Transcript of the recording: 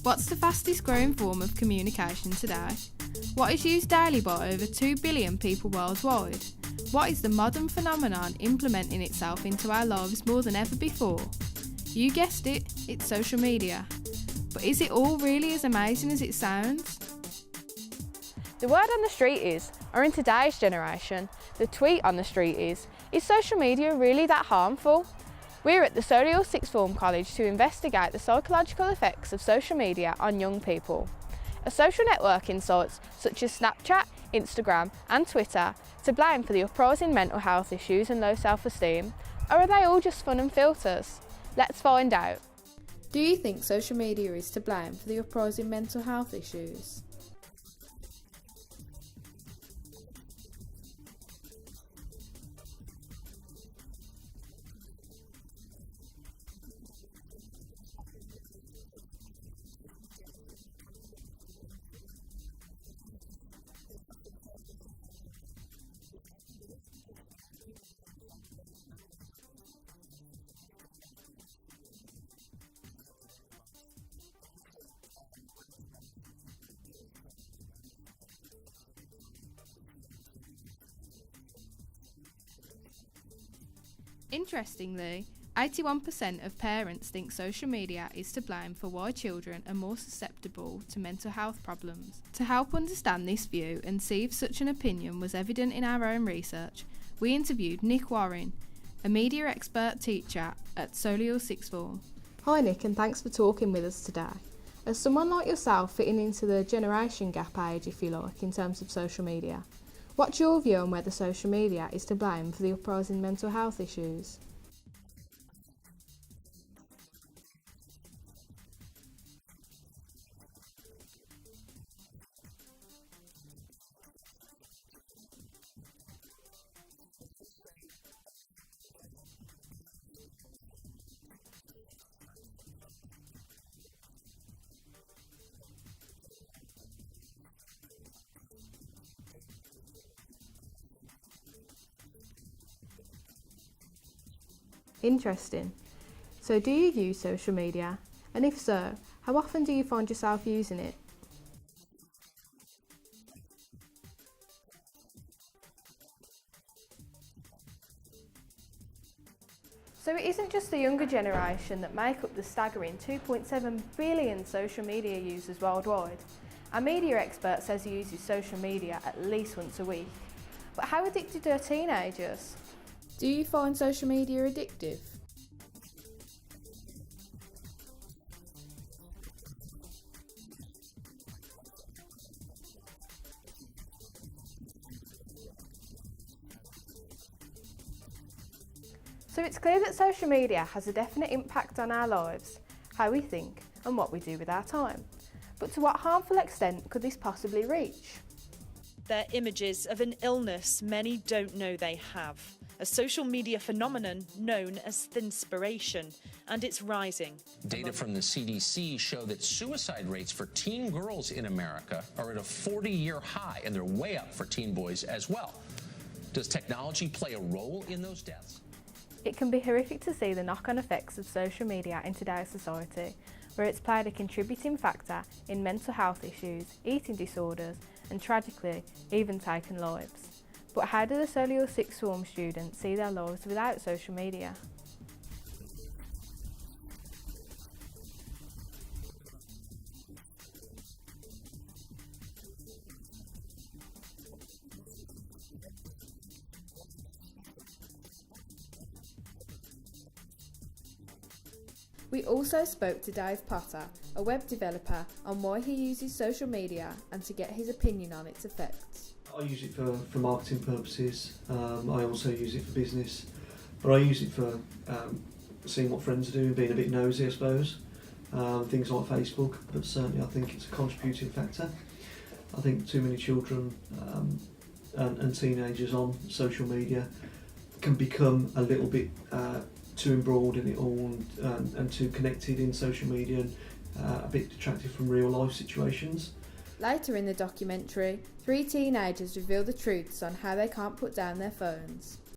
What's the fastest growing form of communication today? What is used daily by over 2 billion people worldwide? What is the modern phenomenon implementing itself into our lives more than ever before? You guessed it, it's social media. But is it all really as amazing as it sounds? The word on the street is, or in today's generation, the tweet on the street is social media really that harmful? We're at the Solihull Sixth Form College to investigate the psychological effects of social media on young people. Are social networking sites such as Snapchat, Instagram and Twitter to blame for the uprising mental health issues and low self-esteem, or are they all just fun and filters? Let's find out. Do you think social media is to blame for the uprising mental health issues? Interestingly, 81% of parents think social media is to blame for why children are more susceptible to mental health problems. To help understand this view and see if such an opinion was evident in our own research, we interviewed Nick Warren, a media expert teacher at Solihull Sixth Form. Hi Nick, and thanks for talking with us today. As someone like yourself fitting into the generation gap age, if you like, in terms of social media, what's your view on whether social media is to blame for the uprising mental health issues? Interesting. So do you use social media? And if so, how often do you find yourself using it? So it isn't just the younger generation that make up the staggering 2.7 billion social media users worldwide. Our media expert says he uses social media at least once a week. But how addicted are teenagers? Do you find social media addictive? So it's clear that social media has a definite impact on our lives, how we think and what we do with our time. But to what harmful extent could this possibly reach? They're images of an illness many don't know they have, a social media phenomenon known as thinspiration, and it's rising. Data from the CDC show that suicide rates for teen girls in America are at a 40-year high, and they're way up for teen boys as well. Does technology play a role in those deaths? It can be horrific to see the knock-on effects of social media in today's society, where it's played a contributing factor in mental health issues, eating disorders, and tragically, even taking lives. But how do the Solihull Sixth Form students see their lives without social media? We also spoke to Dave Potter, a web developer, on why he uses social media and to get his opinion on its effects. I use it for marketing purposes. I also use it for business, but I use it for seeing what friends are doing, being a bit nosy, I suppose. Things like Facebook, but certainly I think it's a contributing factor. I think too many children and teenagers on social media can become a little bit too embroiled in it all and too connected in social media and a bit detracted from real life situations. Later in the documentary, 3 teenagers reveal the truths on how they can't put down their phones.